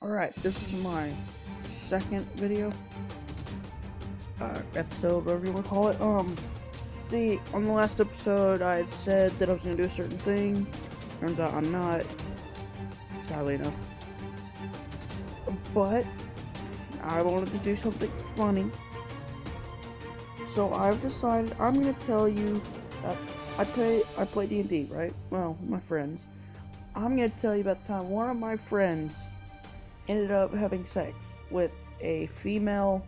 Alright, this is my second video, episode, whatever you want to call it. See, on the last episode, I had said that I was going to do a certain thing. Turns out I'm not, sadly enough. But, I wanted to do something funny. So I've decided I'm going to tell you that I play D&D, right? Well, with my friends. I'm going to tell you about the time one of my friends ended up having sex with a female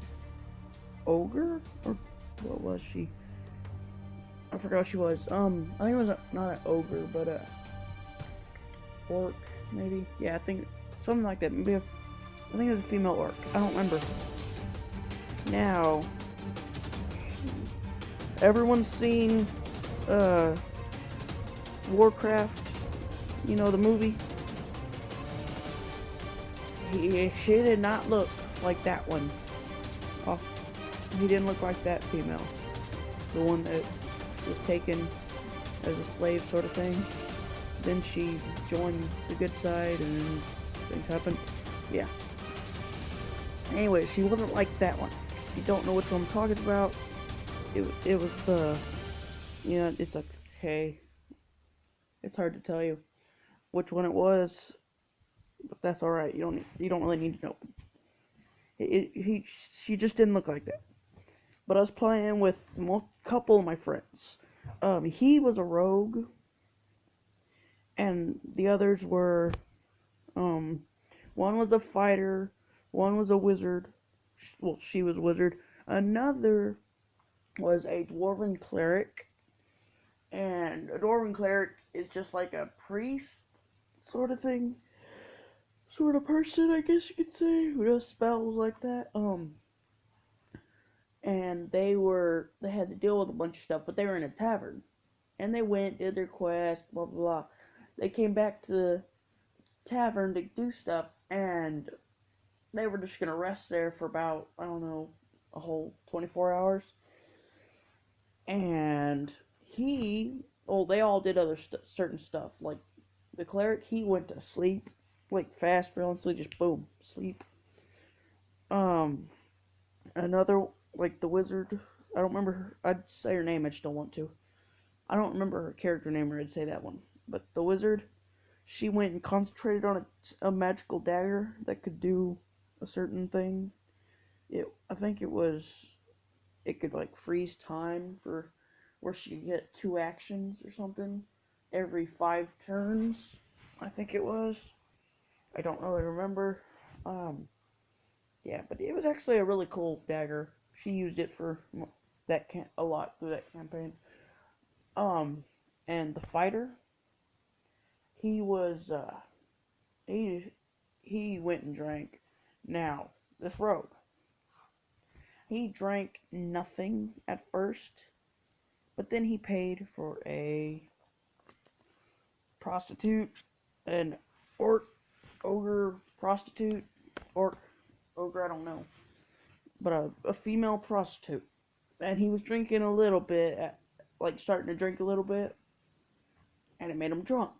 ogre, or what was she? I forgot what she was. I think it was not an ogre, but a orc, maybe. Yeah, I think something like that. Maybe I think it was a female orc. I don't remember. Now, everyone's seen Warcraft. You know the movie. She did not look like that one. Oh, he didn't look like that female. The one that was taken as a slave sort of thing. Then she joined the good side and things happened. Yeah. Anyway, she wasn't like that one. If you don't know which one I'm talking about, it was the, it's like, hey, it's hard to tell you which one it was, but that's alright. You don't really need to know. She just didn't look like that. But I was playing with a couple of my friends. He was a rogue, and the others were, one was a fighter, one was a wizard. Well, she was a wizard. Another was a dwarven cleric, and a dwarven cleric is just like a priest sort of thing, sort of person, I guess you could say, who does spells like that. And they had to deal with a bunch of stuff, but they were in a tavern, and they went, did their quest, blah blah blah. They came back to the tavern to do stuff, and they were just gonna rest there for about, I don't know, a whole 24 hours. And they all did other certain stuff. Like the cleric, he went to sleep, like fast, relentlessly, just boom, sleep. Um, Another, like the wizard, I don't remember I'd say her name, I just don't want to. I don't remember her character name, or I'd say that one. But the wizard, she went and concentrated on a magical dagger that could do a certain thing. I think it could like freeze time for where she could get two actions or something every 5 turns. I think it was. I don't really remember. Um, yeah, but it was actually a really cool dagger. She used it for a lot through that campaign. Um, and the fighter, he was he he went and drank. Now this rogue, he drank nothing at first, but then he paid for a prostitute, an orc, ogre, prostitute, orc, ogre, I don't know, but a female prostitute. And he was drinking a little bit, like starting to drink a little bit, and it made him drunk.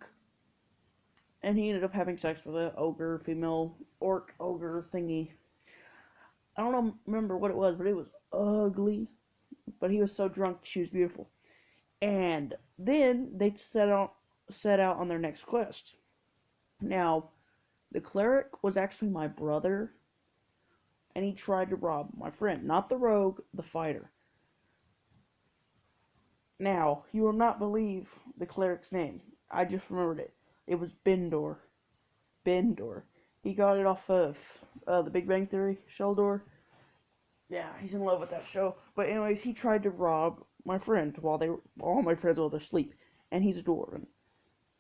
And he ended up having sex with an ogre, female orc, ogre thingy. I don't remember what it was, but it was ugly. But he was so drunk, she was beautiful. And then they set out on their next quest. Now, the cleric was actually my brother, and he tried to rob my friend. Not the rogue, the fighter. Now, you will not believe the cleric's name. I just remembered it. It was Bendor. Bendor. He got it off of The Big Bang Theory, Sheldor. Yeah, he's in love with that show. But anyways, he tried to rob my friend all my friends while they're asleep, and he's a dwarven.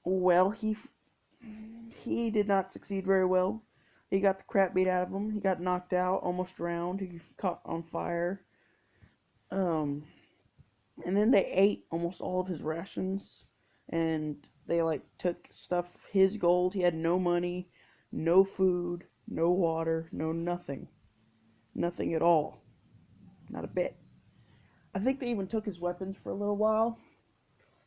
Well, he did not succeed very well. He got the crap beat out of him. He got knocked out, almost drowned. He caught on fire. Um, and then they ate almost all of his rations, and they like took stuff, his gold. He had no money, no food, no water, no nothing. Nothing at all. Not a bit. I think they even took his weapons for a little while,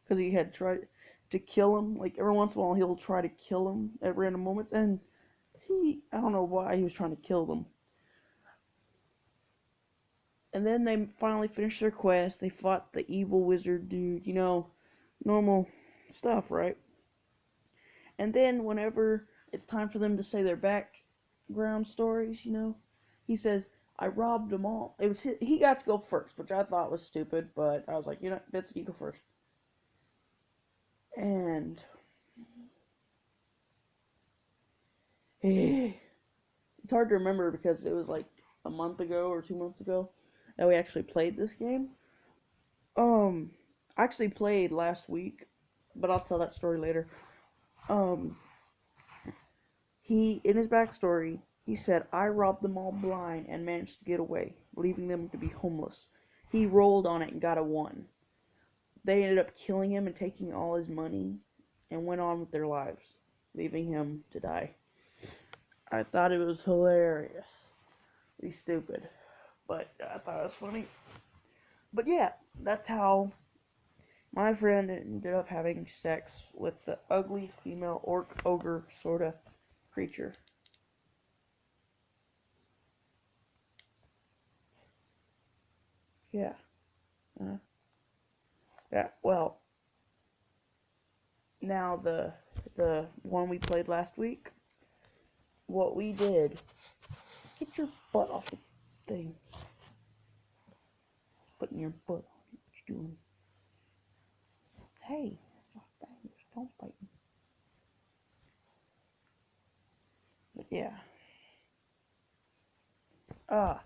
because he had tried to kill him. Like every once in a while, he'll try to kill him at random moments, and I don't know why he was trying to kill them. And then they finally finished their quest. They fought the evil wizard dude, normal stuff, right? And then whenever it's time for them to say their background stories, he says, "I robbed them all." It was he got to go first, which I thought was stupid, but I was like, Vincent, you go first. And it's hard to remember because it was like a month ago or 2 months ago that we actually played this game. I actually played last week, but I'll tell that story later. Um, in his backstory, he said, "I robbed them all blind and managed to get away, leaving them to be homeless." He rolled on it and got a 1. They ended up killing him and taking all his money and went on with their lives, leaving him to die. I thought it was hilarious. Be stupid, but I thought it was funny. But yeah, that's how my friend ended up having sex with the ugly female orc ogre sorta creature. Yeah. Uh, yeah. Well, now the one we played last week. What we did? Get your butt off the thing. Putting your butt on it. What you doing? Hey, don't bite me. But yeah. Ah,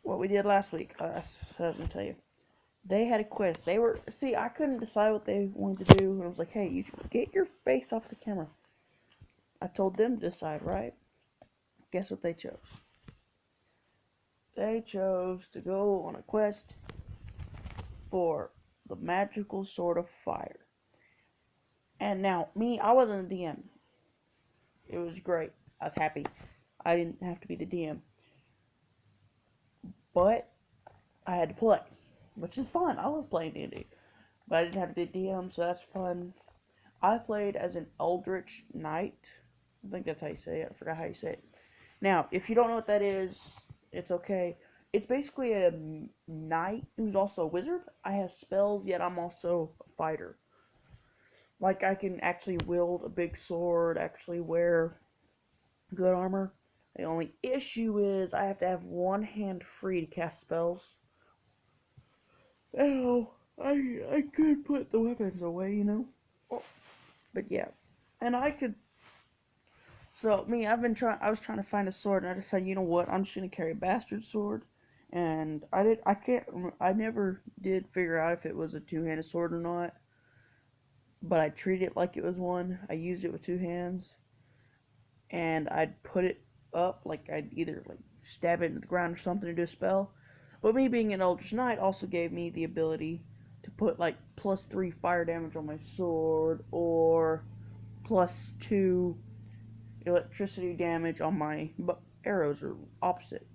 what we did last week. I was going to tell you. They had a quest. I couldn't decide what they wanted to do. And I was like, hey, you get your face off the camera. I told them to decide, right? Guess what they chose? They chose to go on a quest for the magical sword of fire. And now, me, I wasn't a DM. It was great. I was happy. I didn't have to be the DM. But I had to play, which is fun. I love playing D&D. But I didn't have to be the DM, so that's fun. I played as an Eldritch Knight. I think that's how you say it. I forgot how you say it. Now, if you don't know what that is, it's okay. It's basically a knight who's also a wizard. I have spells, yet I'm also a fighter. Like, I can actually wield a big sword, actually wear good armor. The only issue is I have to have one hand free to cast spells. Oh, I could put the weapons away. But yeah. And I could. So, I was trying to find a sword, and I decided, you know what, I'm just gonna carry a bastard sword. And I never did figure out if it was a two-handed sword or not. But I treated it like it was one. I used it with two hands. And I'd put it up, like I'd either like stab it into the ground or something to do a spell. But me being an Eldritch Knight also gave me the ability to put like +3 fire damage on my sword, or +2 electricity damage on my arrows, or opposite.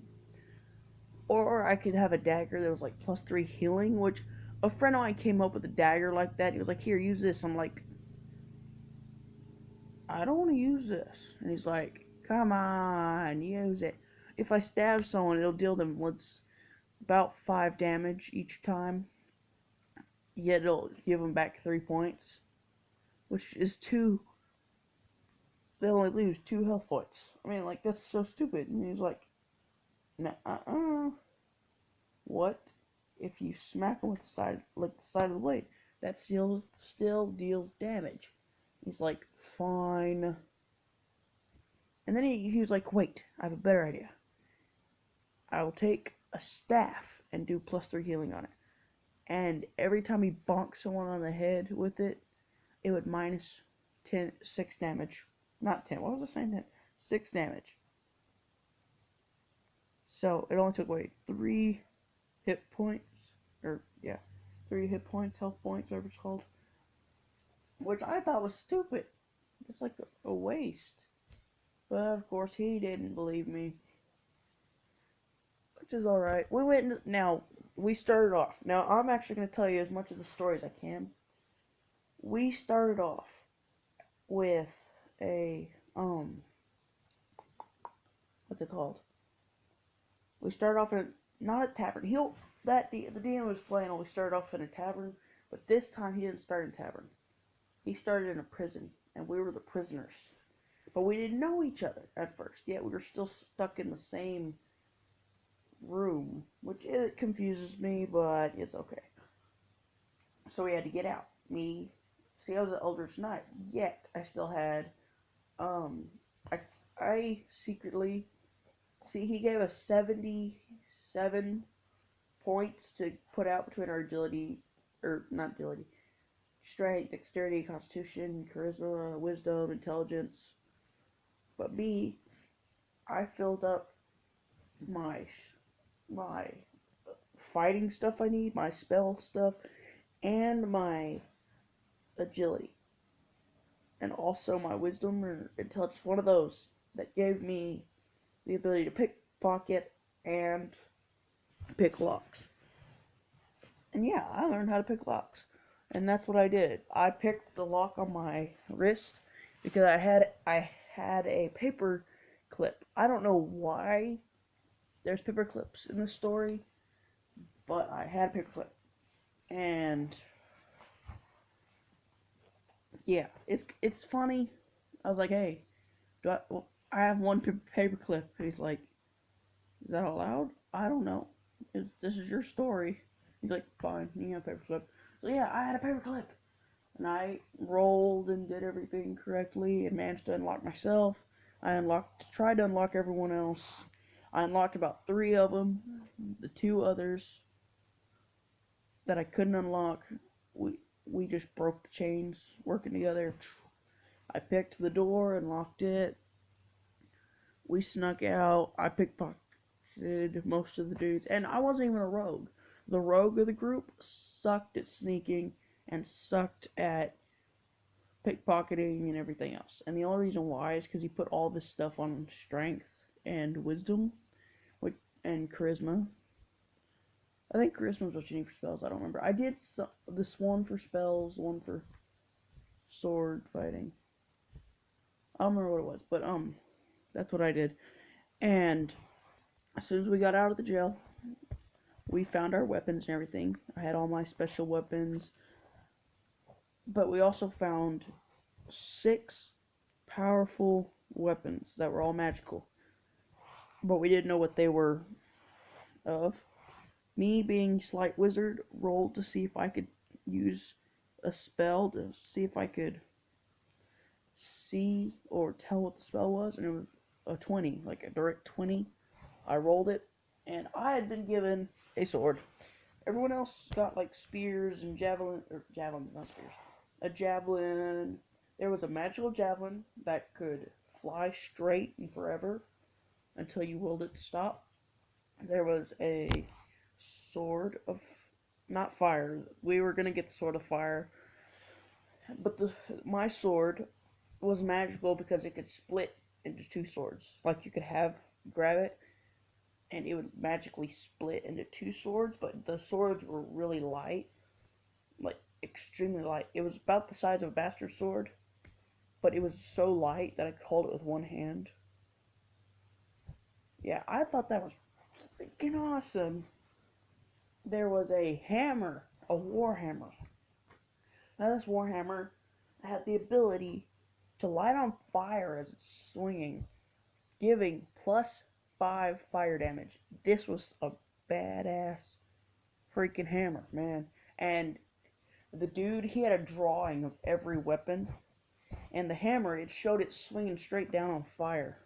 Or I could have a dagger that was like +3 healing, which a friend of mine came up with a dagger like that. He was like, "Here, use this." I'm like, "I don't want to use this." And he's like, "Come on, use it. If I stab someone, it'll deal them about 5 damage each time. Yet it'll give them back 3 points, which is 2. They only lose 2 health points. I mean, like, that's so stupid." And he's like, "Nah, what if you smack them with the side of the blade? That still deals damage." He's like, "Fine." And then he was like, "Wait, I have a better idea. I will take a staff and do +3 healing on it. And every time he bonks someone on the head with it, it would minus 6 damage. Not 10, what was I saying? 6 damage. So it only took away 3 hit points. Or, yeah, 3 hit points, health points, whatever it's called. Which I thought was stupid. It's like a waste. But of course, he didn't believe me. Which is alright. We started off. Now, I'm actually going to tell you as much of the story as I can. We started off with a what's it called? We started off in not a tavern. The DM was playing. We started off in a tavern, but this time he didn't start in a tavern. He started in a prison, and we were the prisoners. But we didn't know each other at first. Yet we were still stuck in the same room, which it confuses me, but it's okay. So we had to get out. See, I was an Eldritch Knight, yet I still had, um, I secretly, see, he gave us 77 points to put out between our agility, or not agility, strength, dexterity, constitution, charisma, wisdom, intelligence. But I filled up my my fighting stuff I need, my spell stuff, and my agility, and also my wisdom or intelligence. One of those that gave me the ability to pickpocket and pick locks. And yeah, I learned how to pick locks, and that's what I did. I picked the lock on my wrist because I had a paper clip. I don't know why there's paper clips in the story, but I had a paper clip, and yeah, it's funny. I was like, hey, well, I have one paper clip. He's like, is that allowed? I don't know. This is your story. He's like, fine, you have a paper clip. So yeah, I had a paper clip, and I rolled and did everything correctly and managed to unlock myself. Tried to unlock everyone else. I unlocked about 3 of them. The 2 others that I couldn't unlock, we just broke the chains working together. I picked the door and locked it. We snuck out. I pickpocketed most of the dudes, and I wasn't even a rogue. The rogue of the group sucked at sneaking and sucked at pickpocketing and everything else. And the only reason why is because he put all this stuff on strength and wisdom, and charisma. I think charisma was what you need for spells. I don't remember. I did this one for spells, one for sword fighting. I don't remember what it was, but that's what I did. And as soon as we got out of the jail, we found our weapons and everything. I had all my special weapons, but we also found 6 powerful weapons that were all magical, but we didn't know what they were of. Me, being slight wizard, rolled to see if I could use a spell to see if I could see or tell what the spell was, and it was a 20, like a direct 20. I rolled it, and I had been given a sword. Everyone else got like spears and javelins, not spears. A javelin. There was a magical javelin that could fly straight and forever until you willed it to stop. There was a sword of, not fire. We were gonna get the sword of fire, but my sword was magical because it could split into 2 swords. Like you could grab it and it would magically split into 2 swords, but the swords were really light, like extremely light. It was about the size of a bastard sword, but it was so light that I could hold it with one hand. Yeah, I thought that was freaking awesome. There was a hammer, a warhammer. Now this warhammer had the ability to light on fire as it's swinging, giving +5 fire damage. This was a badass freaking hammer, man. And the dude, he had a drawing of every weapon, and the hammer, it showed it swinging straight down on fire.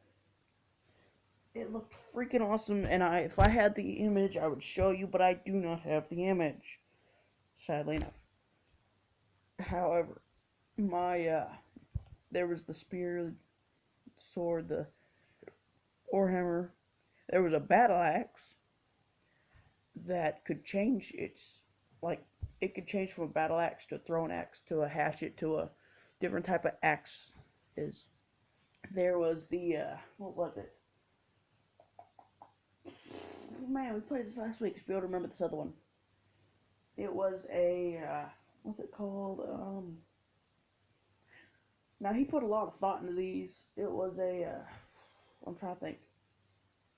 It looked freaking awesome, and if I had the image, I would show you, but I do not have the image, sadly enough. However, there was the spear, sword, the warhammer. There was a battle axe that could change like, it could change from a battle axe to a throwing axe to a hatchet to a different type of axe. There was what was it? Man, we played this last week. I should be able to remember this other one. It was what's it called? Now he put a lot of thought into these. It was I'm trying to think.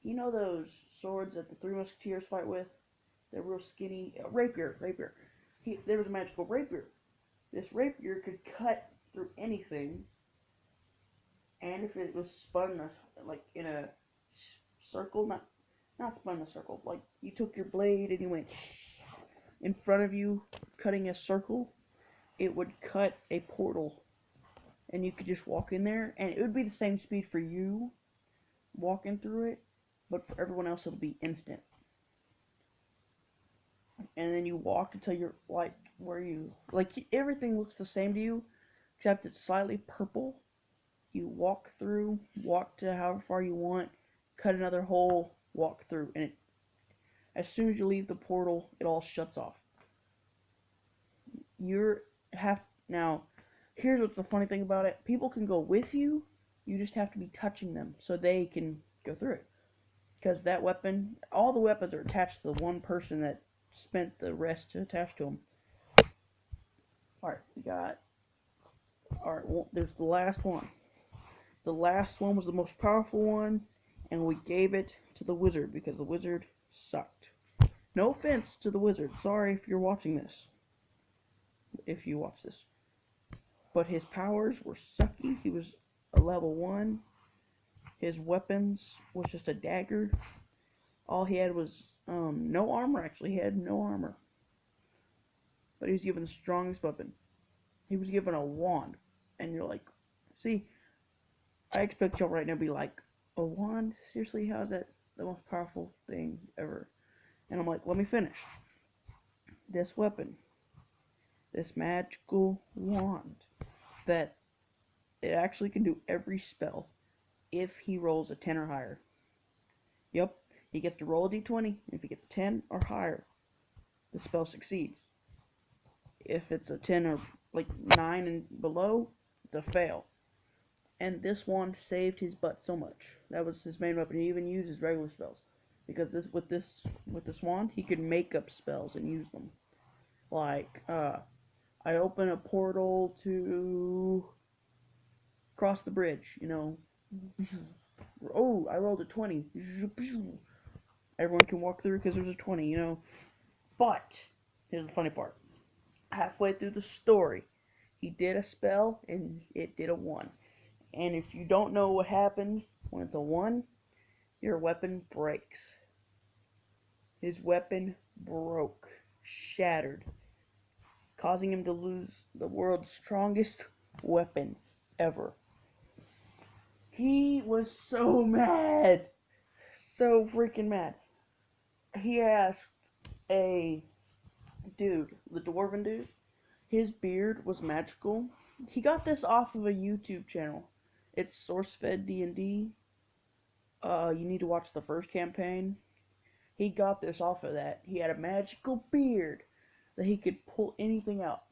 You know those swords that the Three Musketeers fight with? They're real skinny. Rapier. There was a magical rapier. This rapier could cut through anything, and if it was spun like in a circle, not spun in a circle, like you took your blade and you went in front of you, cutting a circle, it would cut a portal, and you could just walk in there, and it would be the same speed for you walking through it, but for everyone else it'll be instant. And then you walk until you're like where you like everything looks the same to you, except it's slightly purple. You walk to however far you want, cut another hole, walk through, and as soon as you leave the portal, it all shuts off. You're have now. Here's what's the funny thing about it: people can go with you. You just have to be touching them so they can go through it. Because that weapon, all the weapons are attached to the one person that spent the rest to attach to them. All right, we got. All right, well, there's the last one. The last one was the most powerful one, and we gave it to the wizard because the wizard sucked. No offense to the wizard. Sorry if you're watching this. If you watch this. But his powers were sucky. He was a level 1. His weapons was just a dagger. All he had was no armor, actually. He had no armor. But he was given the strongest weapon. He was given a wand. And you're like, see, I expect y'all right now to be like, a wand? Seriously, how is that the most powerful thing ever? And I'm like, let me finish. This weapon, this magical wand, that it actually can do every spell if he rolls a 10 or higher. Yep, he gets to roll a d20. If he gets a 10 or higher, the spell succeeds. If it's a 10 or like 9 and below, it's a fail. And this wand saved his butt so much. That was his main weapon. He even used his regular spells, because with this wand, he could make up spells and use them. Like, I open a portal to cross the bridge. Oh, I rolled a 20. Everyone can walk through because there's a 20. But here's the funny part. Halfway through the story, he did a spell and it did a 1. And if you don't know what happens when it's a 1, your weapon breaks. His weapon broke, shattered, causing him to lose the world's strongest weapon ever. He was so mad. So freaking mad. He asked a dude, the dwarven dude, his beard was magical. He got this off of a YouTube channel. It's SourceFed D&D. You need to watch the first campaign. He got this off of that. He had a magical beard that he could pull anything out.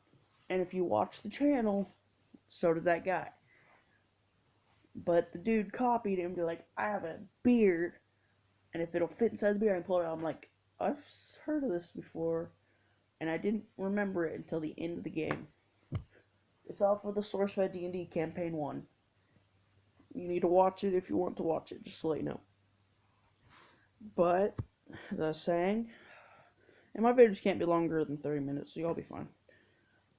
And if you watch the channel, so does that guy. But the dude copied him to like, I have a beard, and if it'll fit inside the beard, I can pull it out. I'm like, I've heard of this before, and I didn't remember it until the end of the game. It's all for the SourceFed D&D Campaign 1. You need to watch it if you want to watch it, just to let you know. But, as I was saying, and my videos can't be longer than 30 minutes, so y'all be fine.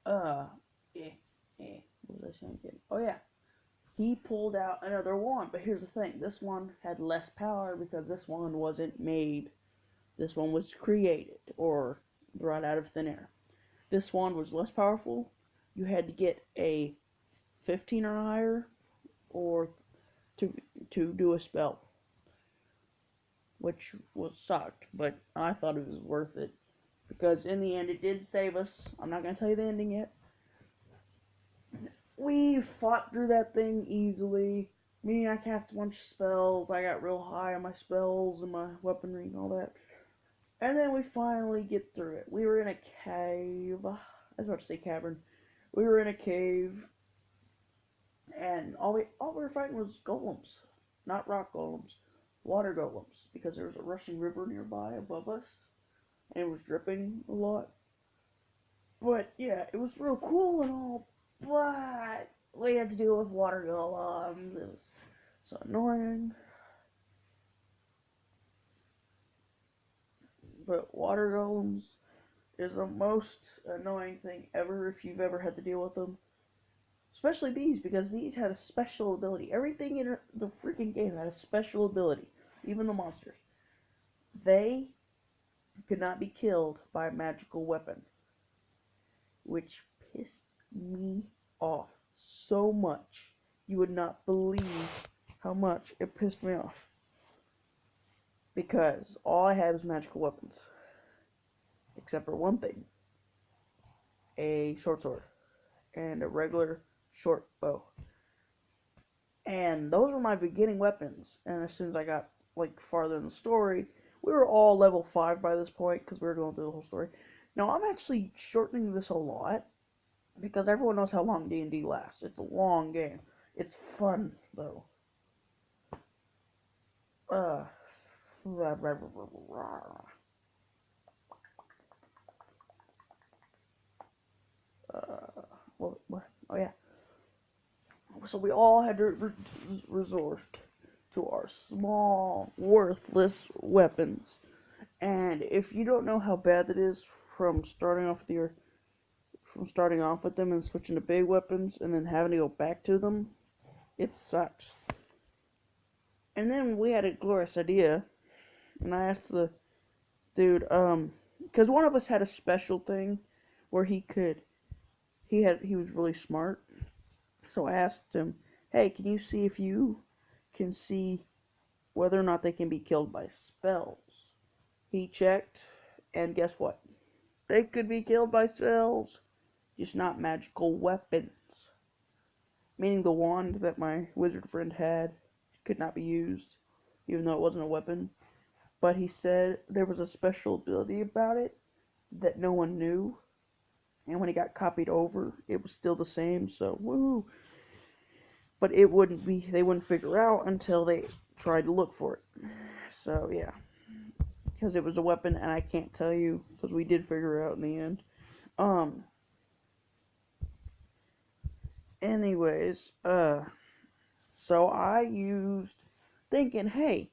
What was I saying again? Oh yeah, he pulled out another wand, but here's the thing, this one had less power because this one wasn't made. This one was created, or brought out of thin air. This wand was less powerful. You had to get a 15 or higher, or to do a spell, which was sucked, but I thought it was worth it, because in the end it did save us. I'm not going to tell you the ending yet. We fought through that thing easily. I cast a bunch of spells. I got real high on my spells and my weaponry and all that. And then we finally get through it. We were in a cave. I was about to say cavern. We were in a cave. And all we were fighting was golems. Not rock golems. Water golems. Because there was a rushing river nearby above us. And it was dripping a lot. But yeah, it was real cool and all. But we had to deal with water golems. It was so annoying. But water golems is the most annoying thing ever if you've ever had to deal with them. Especially these, because these had a special ability. Everything in the freaking game had a special ability. Even the monsters. They could not be killed by a magical weapon. Which pissed me off so much. You would not believe how much it pissed me off. Because all I had was magical weapons. Except for one thing. A short sword. And a regular short bow. And those were my beginning weapons. And as soon as I got like farther in the story, we were all level 5 by this point because we were going through the whole story. Now I'm actually shortening this a lot because everyone knows how long D&D lasts. It's a long game. It's fun though. Uh, what? Oh yeah. So we all had to resort to our small, worthless weapons. And if you don't know how bad that is from starting off with them and switching to big weapons and then having to go back to them, it sucks. And then we had a glorious idea, and I asked the dude, because one of us had a special thing where he was really smart. So I asked him, hey, can you see if you can see whether or not they can be killed by spells? He checked, and guess what? They could be killed by spells, just not magical weapons. Meaning the wand that my wizard friend had could not be used, even though it wasn't a weapon. But he said there was a special ability about it that no one knew. And when it got copied over, it was still the same, so woo. But they wouldn't figure out until they tried to look for it. So yeah. Because it was a weapon, and I can't tell you, because we did figure it out in the end. Anyways, so I used, thinking, hey,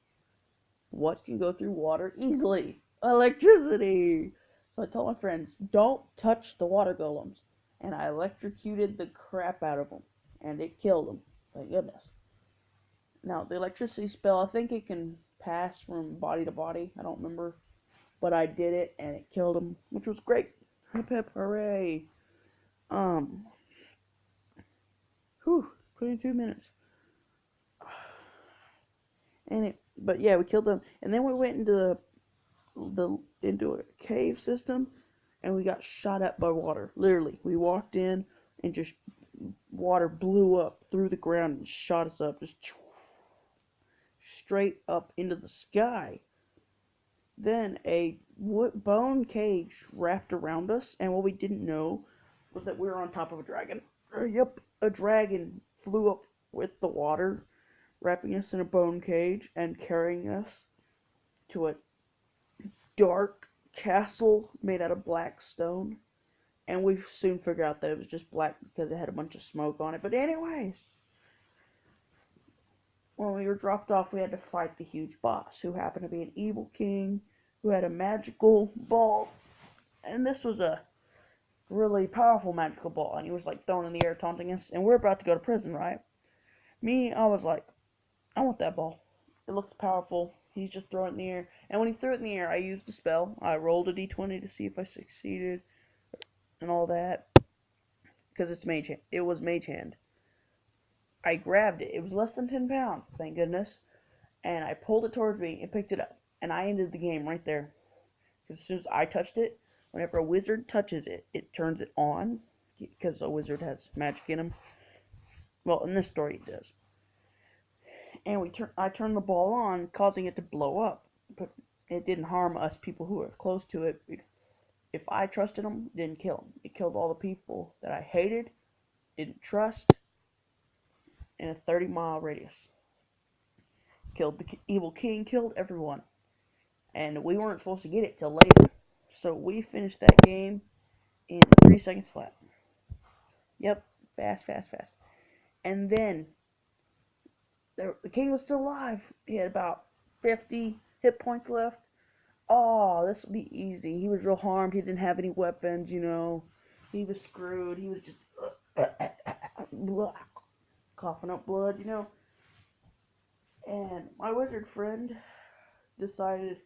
what can go through water easily? Electricity! So I told my friends, don't touch the water golems. And I electrocuted the crap out of them. And it killed them. Thank goodness. Now, the electricity spell, I think it can pass from body to body. I don't remember. But I did it, and it killed them, which was great. Hip hip hooray. Um, 22 minutes. But yeah, we killed them. And then we went into a cave system, and we got shot at by water. Literally, we walked in, and just water blew up through the ground and shot us up, just straight up into the sky. Then a bone cage wrapped around us, and what we didn't know was that we were on top of a dragon. Yep, a dragon flew up with the water, wrapping us in a bone cage and carrying us to a dark castle made out of black stone. And we soon figured out that it was just black because it had a bunch of smoke on it. But anyways, when we were dropped off, we had to fight the huge boss, who happened to be an evil king, who had a magical ball. And this was a really powerful magical ball, and he was like thrown in the air taunting us. And we're about to go to prison, right? I was like, I want that ball. It looks powerful. He's just throwing it in the air. And when he threw it in the air, I used a spell. I rolled a d20 to see if I succeeded and all that. Because it was mage hand. I grabbed it. It was less than 10 pounds, thank goodness. And I pulled it towards me and picked it up. And I ended the game right there. Because as soon as I touched it, whenever a wizard touches it, it turns it on. Because a wizard has magic in him. Well, in this story it does. And I turned the ball on, causing it to blow up. But it didn't harm us people who were close to it. If I trusted them, it didn't kill them. It killed all the people that I hated, didn't trust, in a 30-mile radius. Killed the evil king, killed everyone. And we weren't supposed to get it till later. So we finished that game in 3 seconds flat. Yep, fast, fast, fast. And then the king was still alive. He had about 50 hit points left. oh, this will be easy. He was real harmed. He didn't have any weapons, you know. He was screwed. He was just coughing up blood, you know. And my wizard friend decided,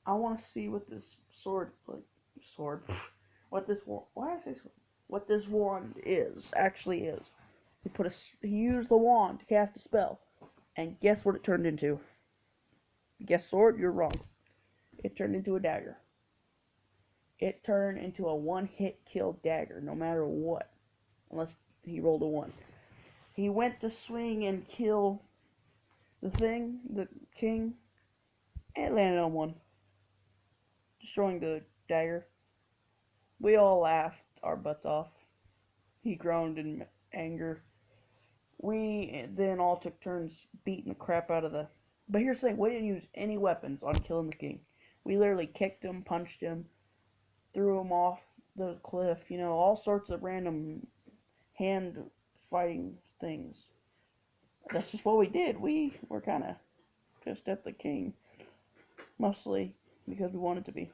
I want to see what this sword, what this why did I say sword? What this wand actually is. He used the wand to cast a spell, and guess what it turned into? Guess sword? You're wrong. It turned into a dagger. It turned into a one-hit kill dagger, no matter what, unless he rolled a 1. He went to swing and kill the king, and landed on 1, destroying the dagger. We all laughed our butts off. He groaned in anger. We then all took turns beating the crap out of the. But here's the thing: we didn't use any weapons on killing the king. We literally kicked him, punched him, threw him off the cliff. You know, all sorts of random hand fighting things. That's just what we did. We were kind of pissed at the king, mostly because we wanted to be.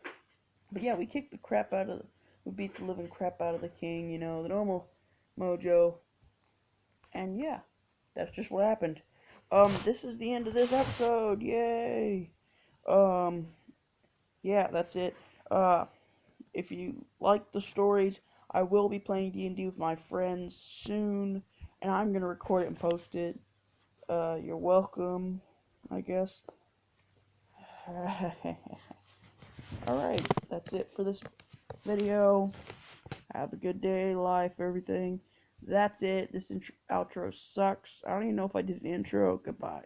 But yeah, we kicked the crap out of we beat the living crap out of the king, you know, the normal mojo. And yeah, that's just what happened. This is the end of this episode. Yay. Um, yeah, that's it. If you like the stories, I will be playing D&D with my friends soon, and I'm gonna record it and post it. You're welcome, I guess. Alright, that's it for this video. Have a good day, life, everything. That's it. This outro sucks. I don't even know if I did an intro. Goodbye.